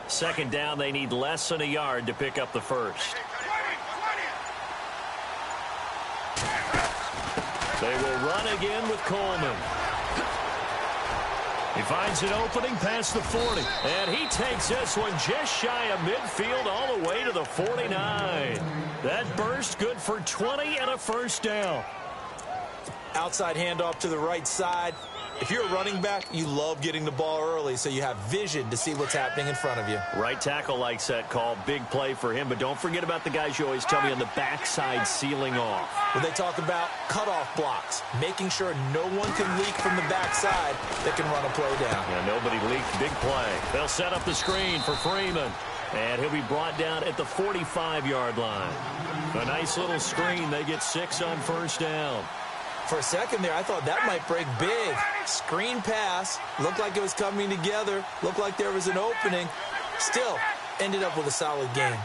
Second down, they need less than a yard to pick up the first. They will run again with Coleman. He finds an opening past the 40. And he takes this one just shy of midfield all the way to the 49. That burst good for 20 and a first down. Outside handoff to the right side. If you're a running back, you love getting the ball early so you have vision to see what's happening in front of you. Right tackle likes that call. Big play for him. But don't forget about the guys you always tell me on the backside sealing off. When they talk about cutoff blocks, making sure no one can leak from the backside that can run a play down. Yeah, nobody leaked. Big play. They'll set up the screen for Freeman. And he'll be brought down at the 45-yard line. A nice little screen. They get 6 on first down. For a second there, I thought that might break big. Screen pass. Looked like it was coming together. Looked like there was an opening. Still, ended up with a solid game.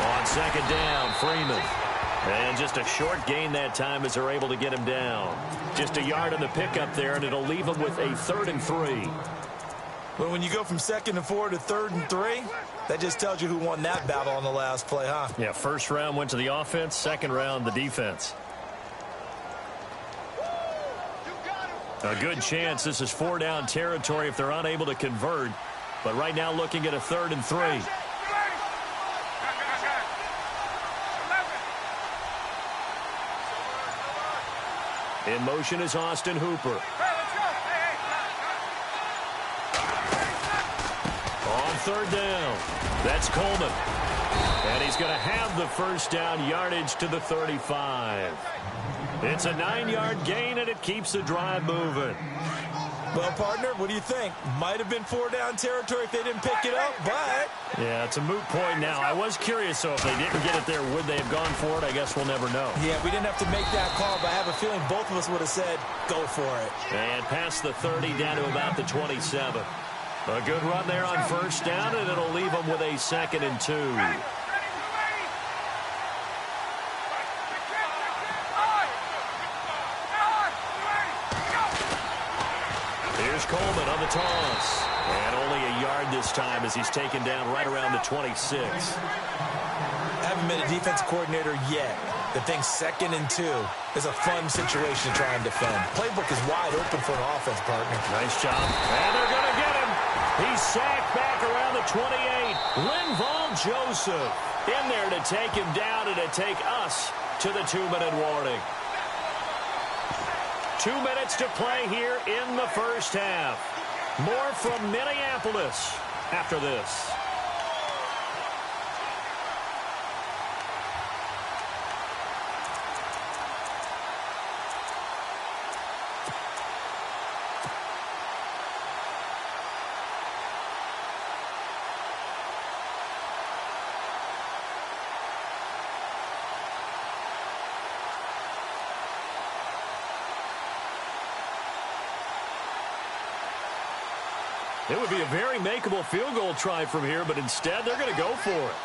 On second down, Freeman. And just a short gain that time as they're able to get him down. Just a yard on the pickup there, and it'll leave him with a 3rd and 3. But when you go from 2nd and 4 to 3rd and 3, that just tells you who won that battle on the last play, huh? Yeah, first round went to the offense, second round the defense. A good chance this is 4-down territory if they're unable to convert. But right now looking at a 3rd and 3. In motion is Austin Hooper. On 3rd down, that's Coleman. And he's going to have the first down, yardage to the 35. It's a 9-yard gain, and it keeps the drive moving. Well, partner, what do you think? Might have been 4-down territory if they didn't pick it up, but... Yeah, it's a moot point now. I was curious, so if they didn't get it there, would they have gone for it? I guess we'll never know. Yeah, we didn't have to make that call, but I have a feeling both of us would have said, go for it. And past the 30 down to about the 27. A good run there on first down, and it'll leave them with a 2nd and 2. Here's Coleman on the toss. And only a yard this time as he's taken down right around the 26. Haven't been a defensive coordinator yet. The thing's 2nd and 2 is a fun situation to try and defend. Playbook is wide open for an offense, partner. Nice job. And they're going to get him. He's sacked back around the 28. Linval Joseph in there to take him down and to take us to the 2-minute warning. 2 minutes to play here in the first half. More from Minneapolis after this. It would be a very makeable field goal try from here, but instead they're going to go for it.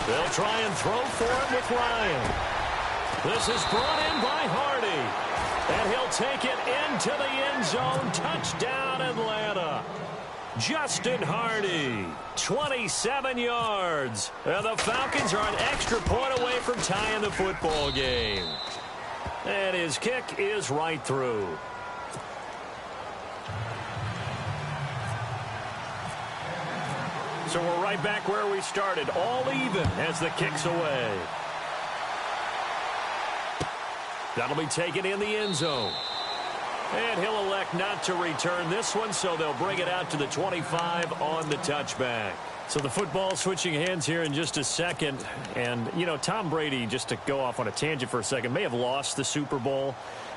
They'll try and throw for it with Ryan. This is brought in by Hardy. And he'll take it into the end zone. Touchdown, Atlanta. Justin Hardy, 27 yards. And the Falcons are an extra point away from tying the football game. And his kick is right through. So we're right back where we started, all even as the kick's away. That'll be taken in the end zone. And he'll elect not to return this one, so they'll bring it out to the 25 on the touchback. So the football switching hands here in just a second. And, you know, Tom Brady, just to go off on a tangent for a second, may have lost the Super Bowl,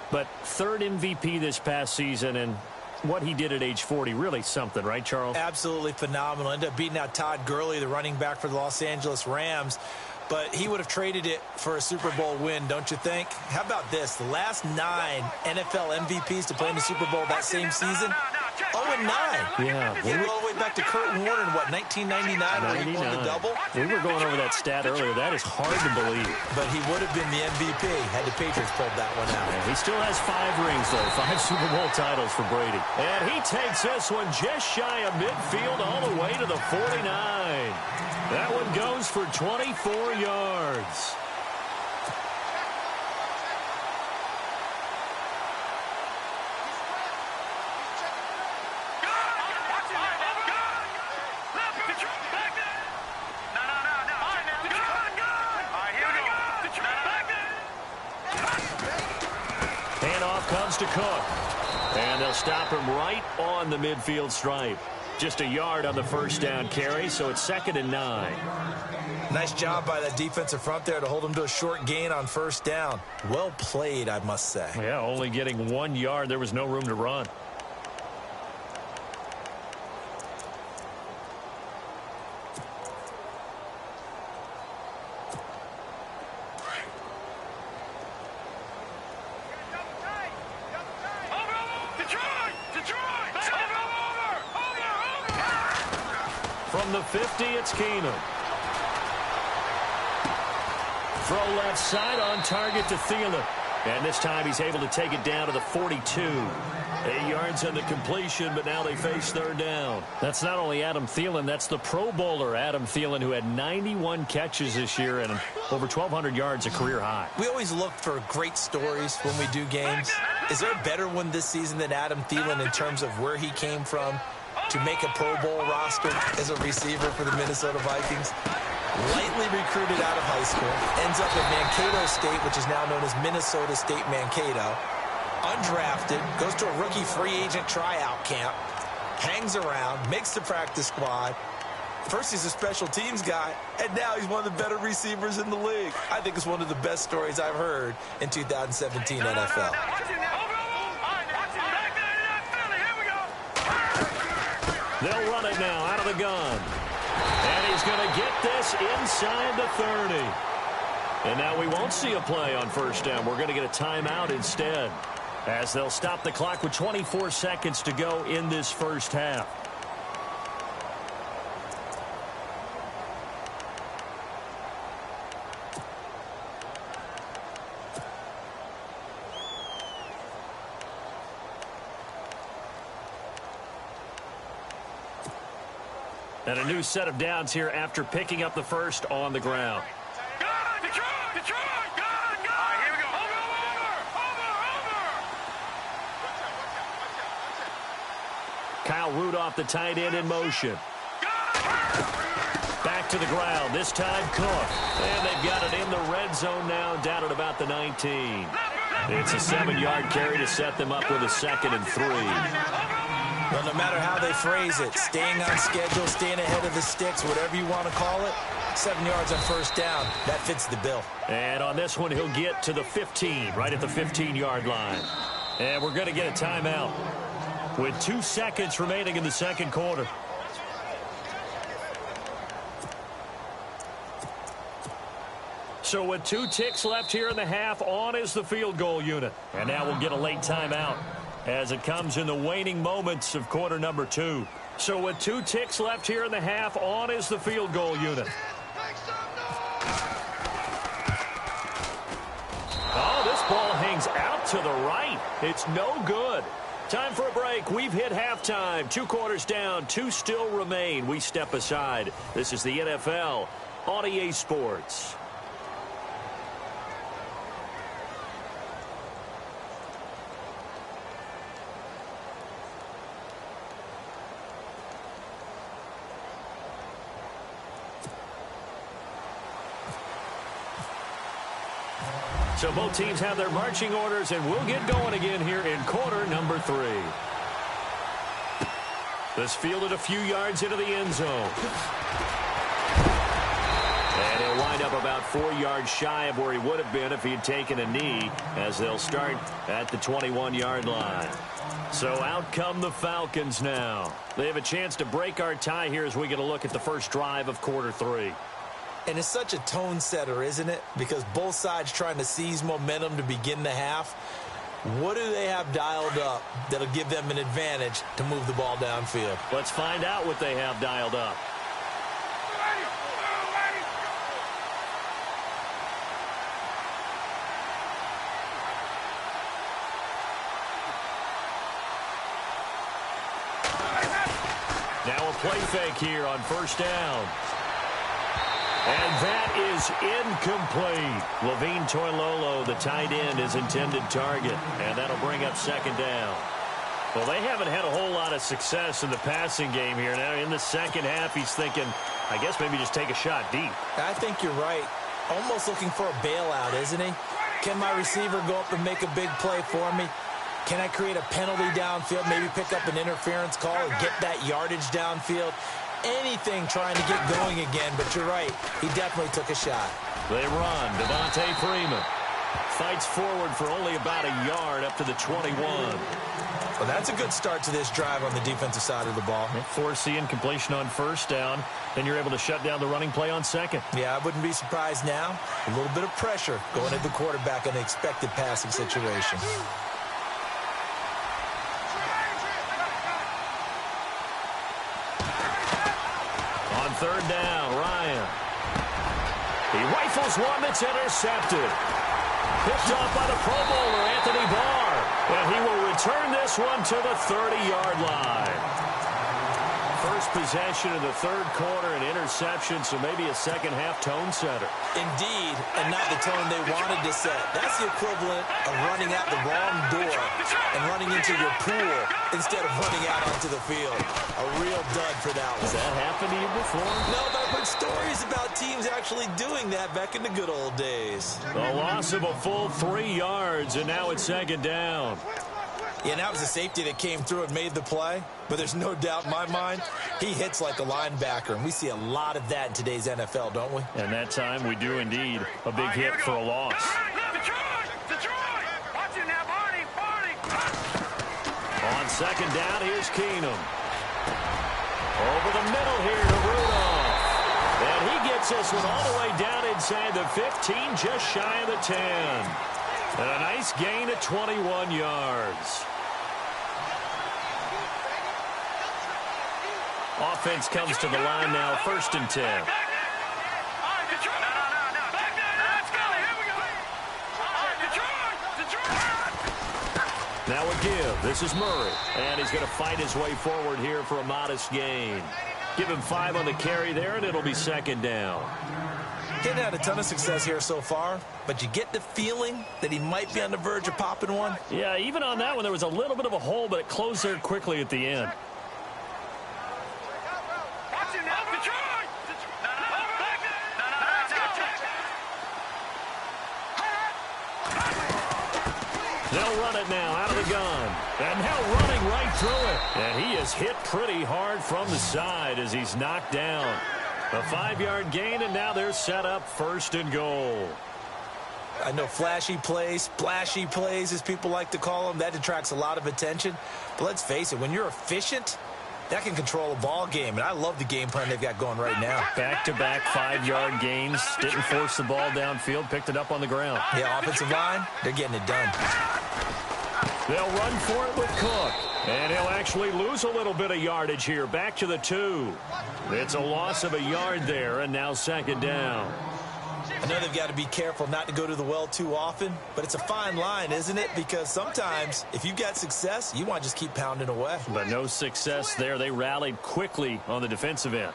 but 3rd MVP this past season, and what he did at age 40, really something, right, Charles? Absolutely phenomenal. Ended up beating out Todd Gurley, the running back for the Los Angeles Rams. But he would have traded it for a Super Bowl win, don't you think? How about this? The last 9 NFL MVPs to play in the Super Bowl that same season, 0-9. Yeah. He went all the way back to Kurt Warner in, what, 1999 when he won the double? We were going over that stat earlier. That is hard to believe. But he would have been the MVP had the Patriots pulled that one out. Yeah, he still has 5 rings, though. 5 Super Bowl titles for Brady. And he takes this one just shy of midfield all the way to the 49. That one goes for 24 yards. Comes to Cook. And they'll stop him right on the midfield stripe. Just a yard on the first down carry, so it's 2nd and 9. Nice job by that defensive front there to hold him to a short gain on first down. Well played, I must say. Yeah, only getting 1 yard. There was no room to run. From the 50, it's Keenum. Throw left side on target to Thielen. And this time he's able to take it down to the 42. 8 yards on the completion, but now they face 3rd down. That's not only Adam Thielen, that's the Pro Bowler Adam Thielen, who had 91 catches this year and over 1,200 yards, a career high. We always look for great stories when we do games. Is there a better one this season than Adam Thielen in terms of where he came from to make a Pro Bowl roster as a receiver for the Minnesota Vikings? Lightly recruited out of high school, ends up at Mankato State, which is now known as Minnesota State Mankato. Undrafted, goes to a rookie free agent tryout camp, hangs around, makes the practice squad. First he's a special teams guy, and now he's one of the better receivers in the league. I think it's one of the best stories I've heard in 2017 NFL. They'll run it now out of the gun. And he's going to get this inside the 30. And now we won't see a play on first down. We're going to get a timeout instead, as they'll stop the clock with 24 seconds to go in this first half. And a new set of downs here after picking up the first on the ground. Kyle Rudolph, the tight end, in motion. Back to the ground, this time Cook. And they've got it in the red zone now, down at about the 19. It's a 7-yard carry to set them up with a 2nd and 3. Well, no matter how they phrase it, staying on schedule, staying ahead of the sticks, whatever you want to call it, 7 yards on first down, that fits the bill. And on this one, he'll get to the 15, right at the 15-yard line. And we're going to get a timeout with 2 seconds remaining in the second quarter. So with 2 ticks left here in the half, on is the field goal unit. And now we'll get a late timeout as it comes in the waning moments of quarter number 2. So with 2 ticks left here in the half, on is the field goal unit. Oh, this ball hangs out to the right. It's no good. Time for a break. We've hit halftime. 2 quarters down, 2 still remain. We step aside. This is the NFL on EA Sports. So both teams have their marching orders, and we'll get going again here in quarter number 3. This fielded a few yards into the end zone. And he'll wind up about 4 yards shy of where he would have been if he had taken a knee, as they'll start at the 21-yard line. So out come the Falcons now. They have a chance to break our tie here as we get a look at the first drive of quarter 3. And it's such a tone setter, isn't it? Because both sides trying to seize momentum to begin the half. What do they have dialed up that'll give them an advantage to move the ball downfield? Let's find out what they have dialed up. Now a play fake here on first down. And that is incomplete. Levine Toilolo, the tight end, is intended target. And that'll bring up second down. Well, they haven't had a whole lot of success in the passing game here. Now in the second half, he's thinking, I guess maybe just take a shot deep. I think you're right. Almost looking for a bailout, isn't he? Can my receiver go up and make a big play for me? Can I create a penalty downfield, maybe pick up an interference call and get that yardage downfield? Anything trying to get going again, but you're right. He definitely took a shot. They run. Devontae Freeman fights forward for only about a yard up to the 21. Well, that's a good start to this drive on the defensive side of the ball. Force the incompletion on first down, then you're able to shut down the running play on second. Yeah, I wouldn't be surprised now. A little bit of pressure going at the quarterback in an expected passing situation. On third down, Ryan. He rifles one that's intercepted. Picked off by the Pro Bowler, Anthony Barr. And he will return this one to the 30-yard line. First possession of the third quarter, an interception, so maybe a second-half tone setter. Indeed, and not the tone they wanted to set. That's the equivalent of running out the wrong door and running into your pool instead of running out onto the field. A real dud for that one. Has that happened to you before? No, but I've heard stories about teams actually doing that back in the good old days. The loss of a full 3 yards, and now it's second down. Yeah, and that was a safety that came through and made the play. But there's no doubt in my mind, he hits like a linebacker. And we see a lot of that in today's NFL, don't we? And that time we do indeed. A big hit for a loss. On second down, here's Keenum. Over the middle here to Rudolph. And he gets this one all the way down inside the 15, just shy of the 10. And a nice gain of 21 yards. Offense comes to the line now, first and 10. Now a give. This is Murray. And he's going to fight his way forward here for a modest gain. Give him 5 on the carry there, and it'll be second down. He hasn't had a ton of success here so far, but you get the feeling that he might be on the verge of popping one. Yeah, even on that one, there was a little bit of a hole, but it closed there quickly at the end. They'll run it now out of the gun. And now running right through it. And he is hit pretty hard from the side as he's knocked down. A 5-yard gain, and now they're set up first and goal. I know flashy plays, splashy plays, as people like to call them, that attracts a lot of attention. But let's face it, when you're efficient, that can control a ball game. And I love the game plan they've got going right now. Back-to-back 5-yard gains. Didn't force the ball downfield. Picked it up on the ground. Yeah, offensive line, they're getting it done. They'll run for it with Cook. And he'll actually lose a little bit of yardage here. Back to the 2. It's a loss of a yard there, and now second down. I know they've got to be careful not to go to the well too often, but it's a fine line, isn't it? Because sometimes, if you've got success, you want to just keep pounding away. But no success there. They rallied quickly on the defensive end.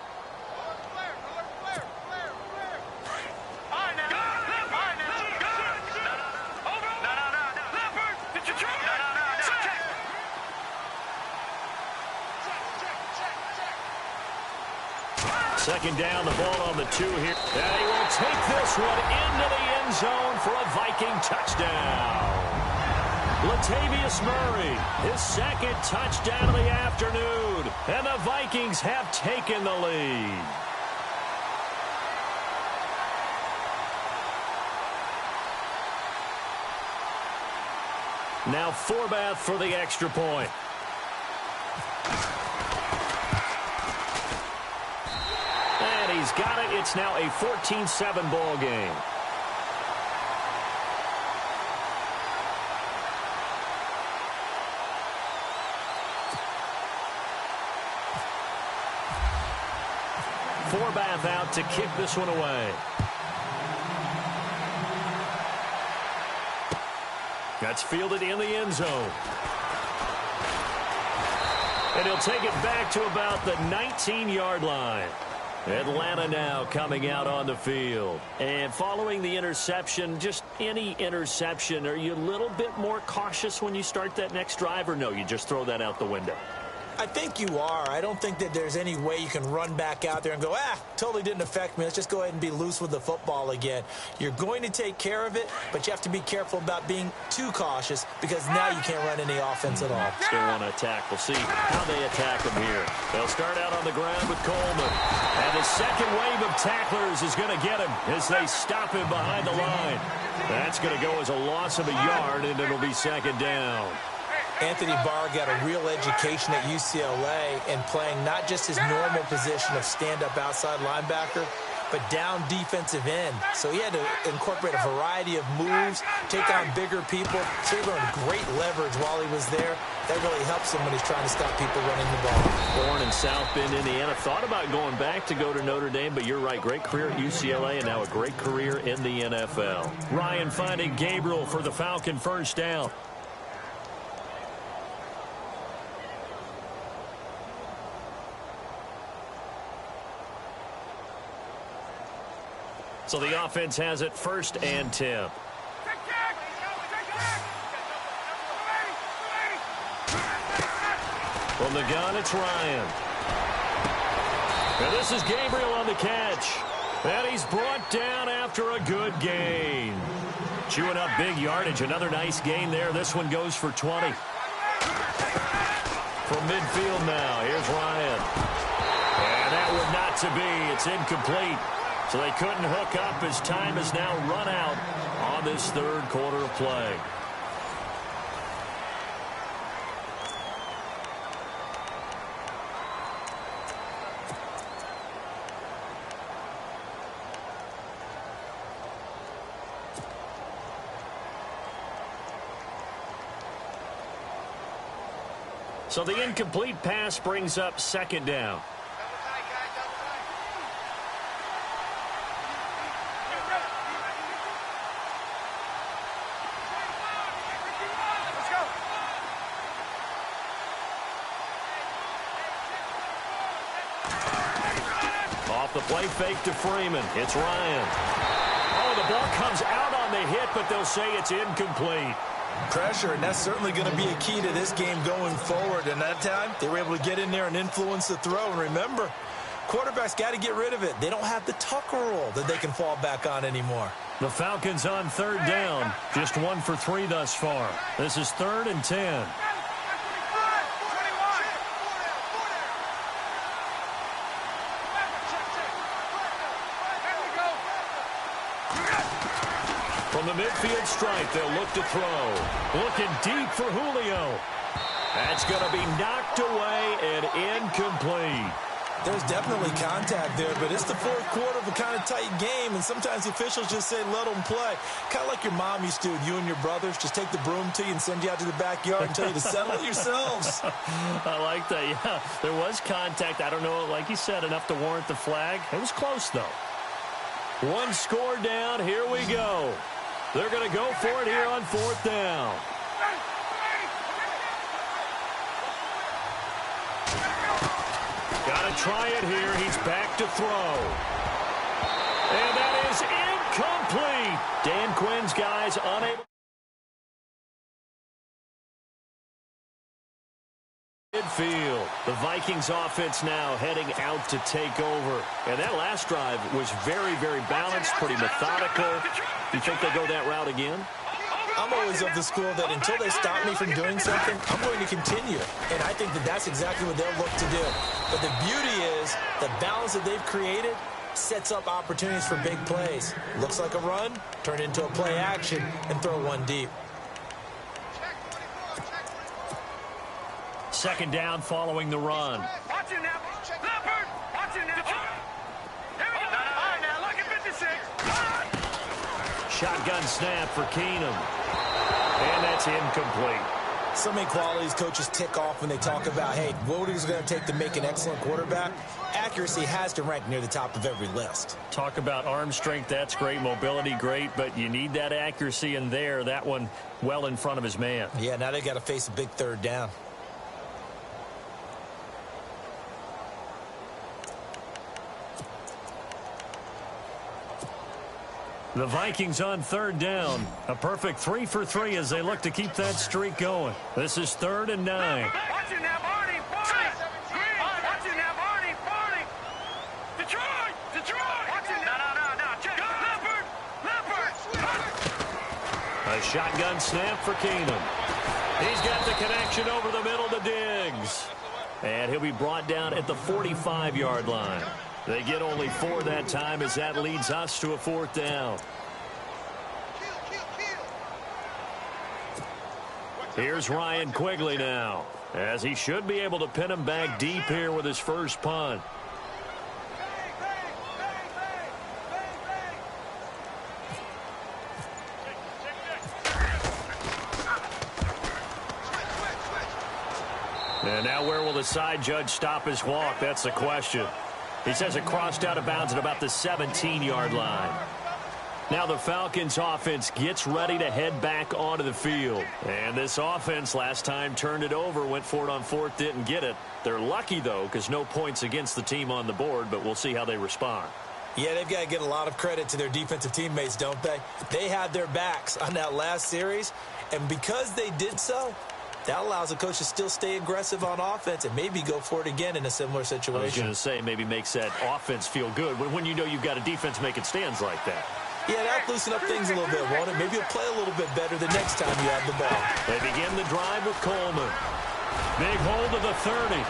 Second down, the ball on the 2 here. And he will take this one into the end zone for a Viking touchdown. Latavius Murray, his second touchdown of the afternoon. And the Vikings have taken the lead. Now Forbath for the extra point. And he's got it. It's now a 14-7 ball game. Forbath out to kick this one away. That's fielded in the end zone. And he'll take it back to about the 19-yard line. Atlanta now coming out on the field. And following the interception, just any interception, are you a little bit more cautious when you start that next drive, or no, you just throw that out the window? I think you are. I don't think that there's any way you can run back out there and go, totally didn't affect me. Let's just go ahead and be loose with the football again. You're going to take care of it, but you have to be careful about being too cautious because now you can't run any offense at all. Still want to attack. We'll see how they attack him here. They'll start out on the ground with Coleman. And the second wave of tacklers is going to get him as they stop him behind the line. That's going to go as a loss of a yard, and it'll be second down. Anthony Barr got a real education at UCLA and playing not just his normal position of stand-up outside linebacker, but down defensive end. So he had to incorporate a variety of moves, take on bigger people. So he learned great leverage while he was there. That really helps him when he's trying to stop people running the ball. Born in South Bend, Indiana. Thought about going back to go to Notre Dame, but you're right. Great career at UCLA and now a great career in the NFL. Ryan finding Gabriel for the Falcon first down. So the offense has it 1st and 10. From the gun, it's Ryan. And this is Gabriel on the catch. And he's brought down after a good gain. Chewing up big yardage. Another nice gain there. This one goes for 20. From midfield now, here's Ryan. And that one not to be. It's incomplete. So they couldn't hook up as time has now run out on this third quarter of play. So the incomplete pass brings up second down. Off the play fake to Freeman. It's Ryan. Oh, the ball comes out on the hit, but they'll say it's incomplete. Pressure, and that's certainly going to be a key to this game going forward. And that time, they were able to get in there and influence the throw. And remember, quarterbacks got to get rid of it. They don't have the Tucker rule that they can fall back on anymore. The Falcons on third down. Just 1 for 3 thus far. This is 3rd and 10. From the midfield stripe, they'll look to throw. Looking deep for Julio. That's going to be knocked away and incomplete. There's definitely contact there, but it's the fourth quarter of a kind of tight game, and sometimes the officials just say, let them play. Kind of like your mom used to with you and your brothers. Just take the broom to you and send you out to the backyard and tell you to settle it yourselves. I like that, yeah. There was contact. I don't know, like you said, enough to warrant the flag. It was close, though. One score down. Here we go. They're going to go for it here on 4th down. Got to try it here. He's back to throw. And that is incomplete. Dan Quinn's guys unable. Midfield. The Vikings offense now heading out to take over. And that last drive was very, very balanced, pretty methodical. You think they go that route again? I'm always of the school that until they stop me from doing something, I'm going to continue. And I think that that's exactly what they'll look to do. But the beauty is the balance that they've created sets up opportunities for big plays. Looks like a run, turn it into a play action, and throw one deep. Second down following the run. Watch it now. Leopard. Watch it now. Here we go. All right, now look at 56. Shotgun snap for Keenum. And that's incomplete. So many qualities coaches tick off when they talk about, hey, what is it going to take to make an excellent quarterback? Accuracy has to rank near the top of every list. Talk about arm strength, that's great. Mobility, great. But you need that accuracy in there. That one well in front of his man. Yeah, now they got to face a big third down. The Vikings on third down. A perfect 3 for 3 as they look to keep that streak going. This is 3rd and 9. Watch it now, Barney. Barney. Watch it now, Barney. Barney. Detroit. Detroit. Watch it now. No. Check. Leopard. A shotgun snap for Keenum. He's got the connection over the middle to Diggs. And he'll be brought down at the 45-yard line. They get only 4 that time as that leads us to a 4th down. Here's Ryan Quigley now, as he should be able to pin him back deep here with his first punt. And now where will the side judge stop his walk? That's the question. He says it crossed out of bounds at about the 17-yard line. Now the Falcons offense gets ready to head back onto the field. And this offense last time turned it over, went for it on 4th, didn't get it. They're lucky, though, because no points against the team on the board, but we'll see how they respond. Yeah, they've got to get a lot of credit to their defensive teammates, don't they? They had their backs on that last series, and because they did so, that allows the coach to still stay aggressive on offense and maybe go for it again in a similar situation. I was going to say, maybe makes that offense feel good when you know you've got a defense making stands like that. Yeah, that'll loosen up things a little bit, won't it? Maybe you'll play a little bit better the next time you have the ball. They begin the drive with Coleman. Big hold of the 30.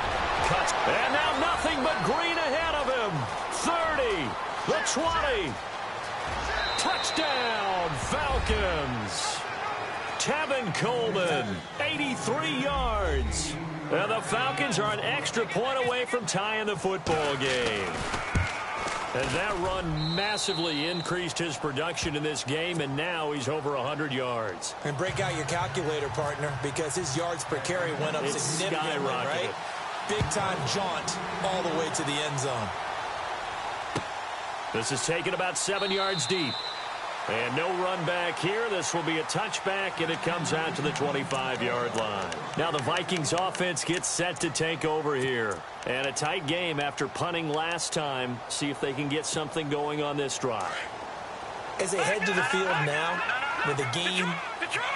Cuts. And now nothing but green ahead of him. 30. The 20. Touchdown, Falcons. Tevin Coleman, 83 yards. And the Falcons are an extra point away from tying the football game. And that run massively increased his production in this game, and now he's over 100 yards. And break out your calculator, partner, because his yards per carry went up significantly, right? Big-time jaunt all the way to the end zone. This is taken about 7 yards deep. And no run back here. This will be a touchback, and it comes out to the 25-yard line. Now the Vikings offense gets set to take over here. And a tight game after punting last time. See if they can get something going on this drive. As they head to the field now, with the game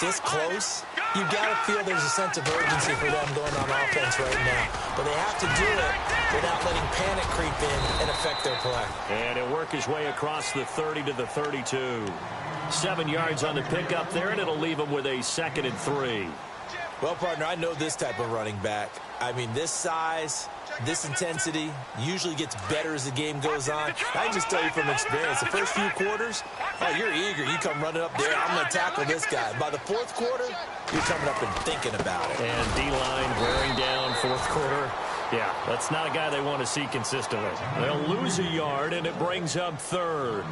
this close, you got to feel there's a sense of urgency for them going on offense right now. But they have to do it without letting panic creep in and affect their play. And he'll work his way across the 30 to the 32. 7 yards on the pickup there, and it'll leave him with a 2nd and 3. Well, partner, I know this type of running back. I mean, this size, this intensity usually gets better as the game goes on. I can just tell you from experience, the first few quarters, oh, you're eager. You come running up there, I'm going to tackle this guy. By the 4th quarter, you're coming up and thinking about it. And D-line wearing down 4th quarter. Yeah, that's not a guy they want to see consistently. They'll lose a yard, and it brings up 3rd.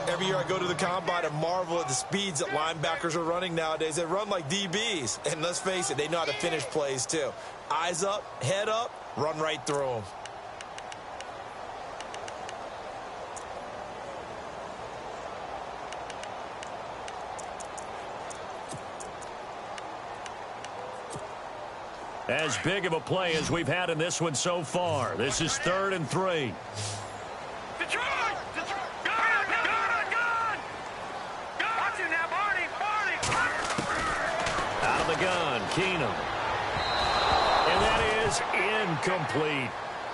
Every year I go to the combine and marvel at the speeds that linebackers are running nowadays. They run like DBs. And let's face it, they know how to finish plays too. Eyes up, head up, run right through them. As big of a play as we've had in this one so far. This is 3rd and 3. Detroit! Gun! Watch it now, Barney! Out of the gun, Keenum. And that is incomplete.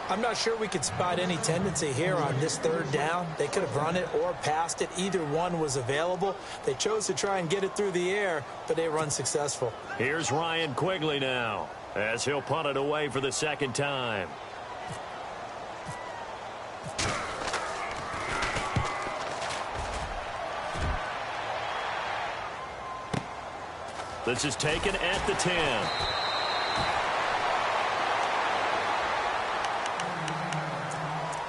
I'm not sure we could spot any tendency here on this 3rd down. They could have run it or passed it. Either one was available. They chose to try and get it through the air, but they run successful. Here's Ryan Quigley now, as he'll punt it away for the 2nd time. This is taken at the 10.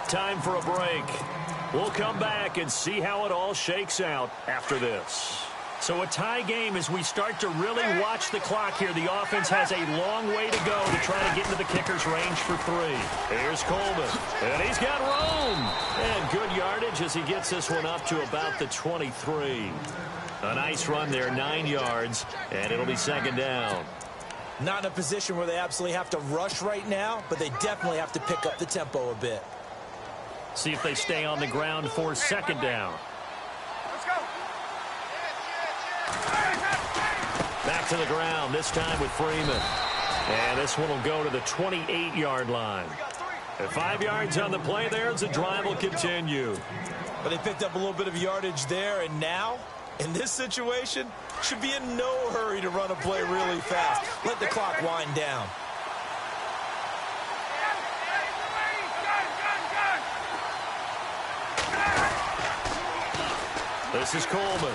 Time for a break. We'll come back and see how it all shakes out after this. So a tie game as we start to really watch the clock here. The offense has a long way to go to try to get into the kicker's range for 3. Here's Coleman, and he's got room. And good yardage as he gets this one up to about the 23. A nice run there, 9 yards, and it'll be 2nd down. Not in a position where they absolutely have to rush right now, but they definitely have to pick up the tempo a bit. See if they stay on the ground for 2nd down. Let's go. Back to the ground, this time with Freeman. And this one will go to the 28-yard line. At 5 yards on the play there as the drive will continue. But they picked up a little bit of yardage there, and now, in this situation, should be in no hurry to run a play really fast. Let the clock wind down. This is Coleman.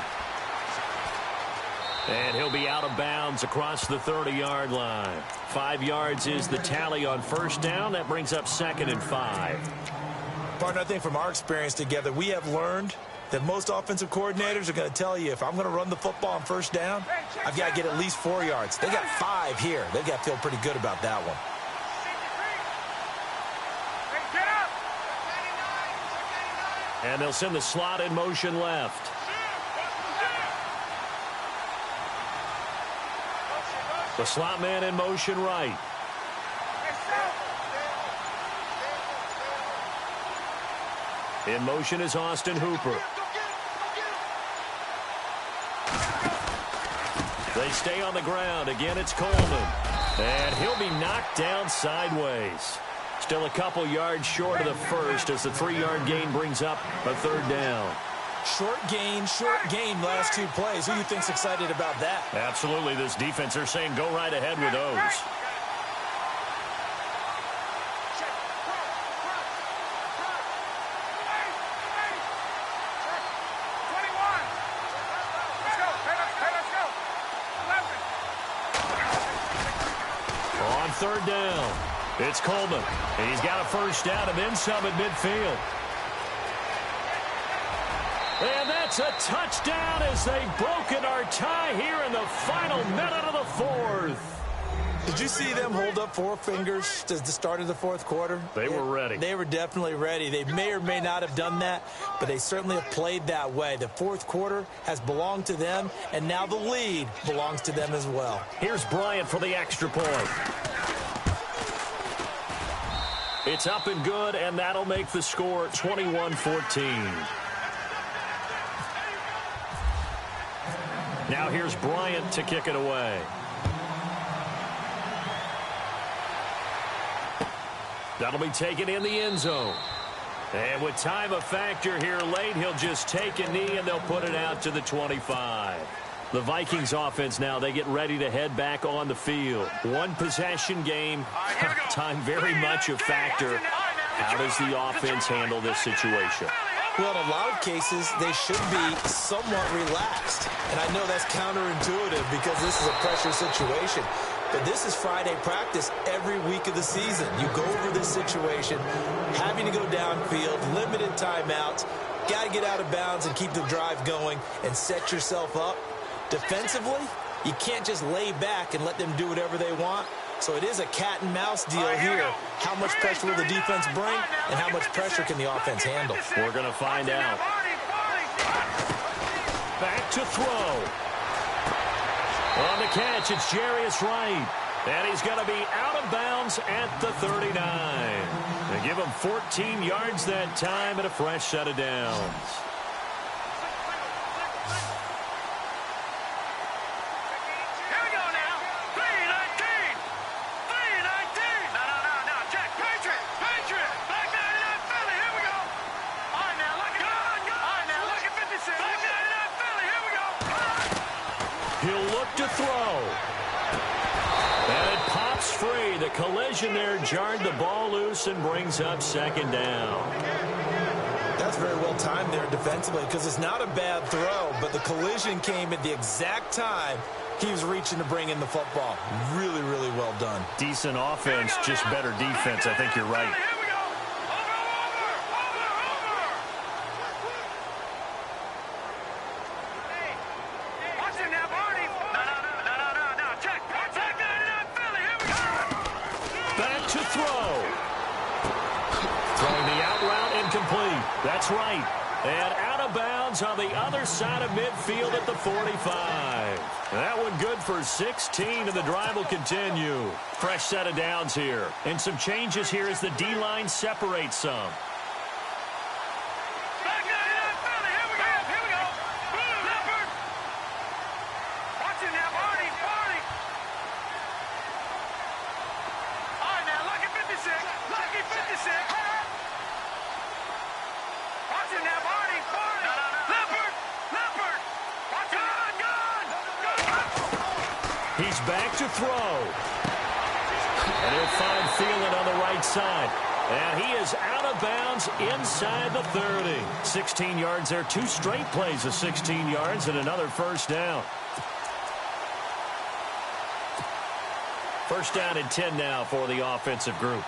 And he'll be out of bounds across the 30-yard line. 5 yards is the tally on 1st down. That brings up 2nd and 5. Partner, I think from our experience together, we have learned that most offensive coordinators are going to tell you, if I'm going to run the football on 1st down, I've got to get at least 4 yards. They got 5 here. They've got to feel pretty good about that one. And they'll send the slot in motion left. The slot man in motion right. In motion is Austin Hooper. They stay on the ground. Again, it's Coleman. And he'll be knocked down sideways. Still a couple yards short of the first as the 3-yard gain brings up a 3rd down. Short gain, last 2 plays. Who do you think's excited about that? Absolutely. This defense, they're saying go right ahead with those. On 3rd down, it's Coleman. He's got a 1st down and then some at midfield. And that's a touchdown as they've broken our tie here in the final minute of the 4th. Did you see them hold up 4 fingers at the start of the 4th quarter? They were ready. They were definitely ready. They may or may not have done that, but they certainly have played that way. The 4th quarter has belonged to them, and now the lead belongs to them as well. Here's Bryant for the extra point. It's up and good, and that'll make the score 21-14. Now here's Bryant to kick it away. That'll be taken in the end zone. And with time a factor here late, he'll just take a knee and they'll put it out to the 25. The Vikings offense now, they get ready to head back on the field. 1 possession game. Time very much a factor. How does the offense handle this situation? Well, in a lot of cases, they should be somewhat relaxed. And I know that's counterintuitive because this is a pressure situation. But this is Friday practice every week of the season. You go over this situation, having to go downfield, limited timeouts, got to get out of bounds and keep the drive going and set yourself up. Defensively, you can't just lay back and let them do whatever they want. So it is a cat and mouse deal here. How much pressure will the defense bring and how much pressure can the offense handle? We're going to find out. Back to throw. On the catch, it's Jarius Wright. And he's going to be out of bounds at the 39. They give him 14 yards that time and a fresh set of downs. To throw. And it pops free. The collision there jarred the ball loose and brings up 2nd down. That's very well timed there defensively because it's not a bad throw, but the collision came at the exact time he was reaching to bring in the football. Really, really well done. Decent offense, just better defense. I think you're right. That's right. And out of bounds on the other side of midfield at the 45. That one good for 16, and the drive will continue. Fresh set of downs here. And some changes here as the D-line separates some. He's back to throw. And he'll find Thielen on the right side. And he is out of bounds inside the 30. 16 yards there. 2 straight plays of 16 yards and another first down. First down and 10 now for the offensive group.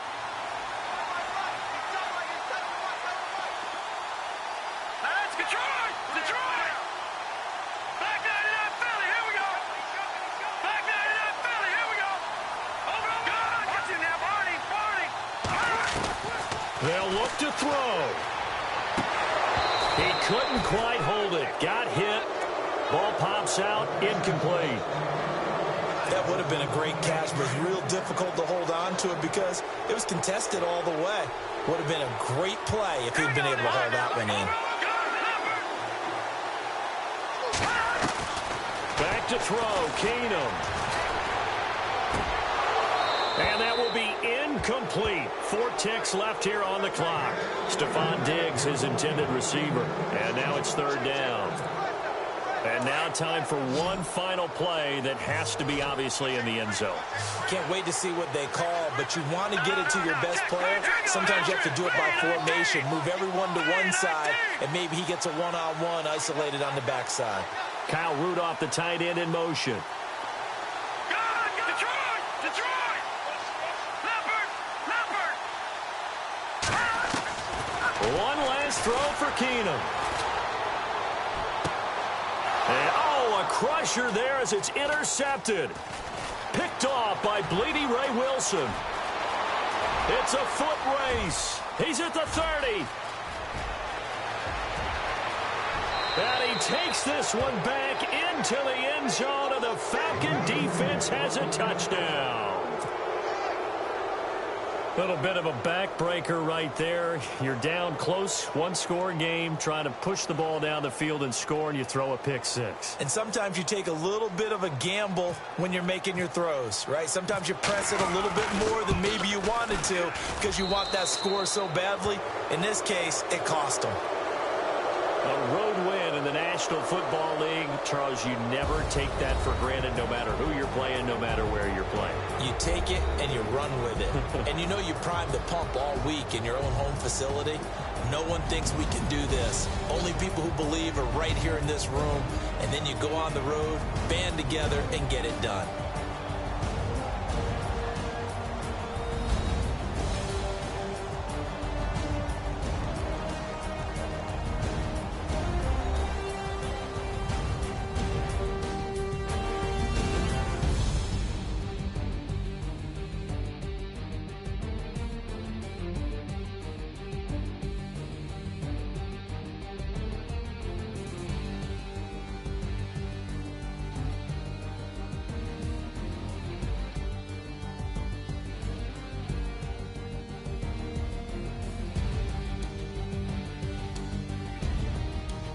They'll look to throw. He couldn't quite hold it. Got hit. Ball pops out. Incomplete. That would have been a great catch, but it's real difficult to hold on to it because it was contested all the way. Would have been a great play if he'd been able to hold that one in. Back to throw. Keenum. And that will be incomplete. 4 ticks left here on the clock. Stephon Diggs, his intended receiver. And now it's third down. And now time for one final play that has to be obviously in the end zone. Can't wait to see what they call, but you want to get it to your best player. Sometimes you have to do it by formation. Move everyone to one side, and maybe he gets a one-on-one isolated on the backside. Kyle Rudolph, the tight end, in motion. One last throw for Keenum. And, oh, a crusher there as it's intercepted. Picked off by Bleedy Ray Wilson. It's a foot race. He's at the 30. And he takes this one back into the end zone, and the Falcon defense has a touchdown. Little bit of a backbreaker right there. You're down close, one-score game, trying to push the ball down the field and score, and you throw a pick six. And sometimes you take a little bit of a gamble when you're making your throws, right? Sometimes you press it a little bit more than maybe you wanted to because you want that score so badly. In this case, it cost them. A road win in the National Football League. Charles, you never take that for granted no matter who you're playing, no matter where you're playing. You take it and you run with it. And you know you primed the pump all week in your own home facility. No one thinks we can do this. Only people who believe are right here in this room. And then you go on the road, band together, and get it done.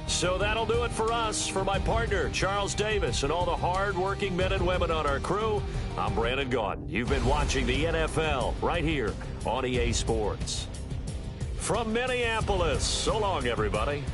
So that'll do it for us. For my partner, Charles Davis, and all the hard-working men and women on our crew, I'm Brandon Gaudin. You've been watching the NFL right here on EA Sports. From Minneapolis, so long, everybody.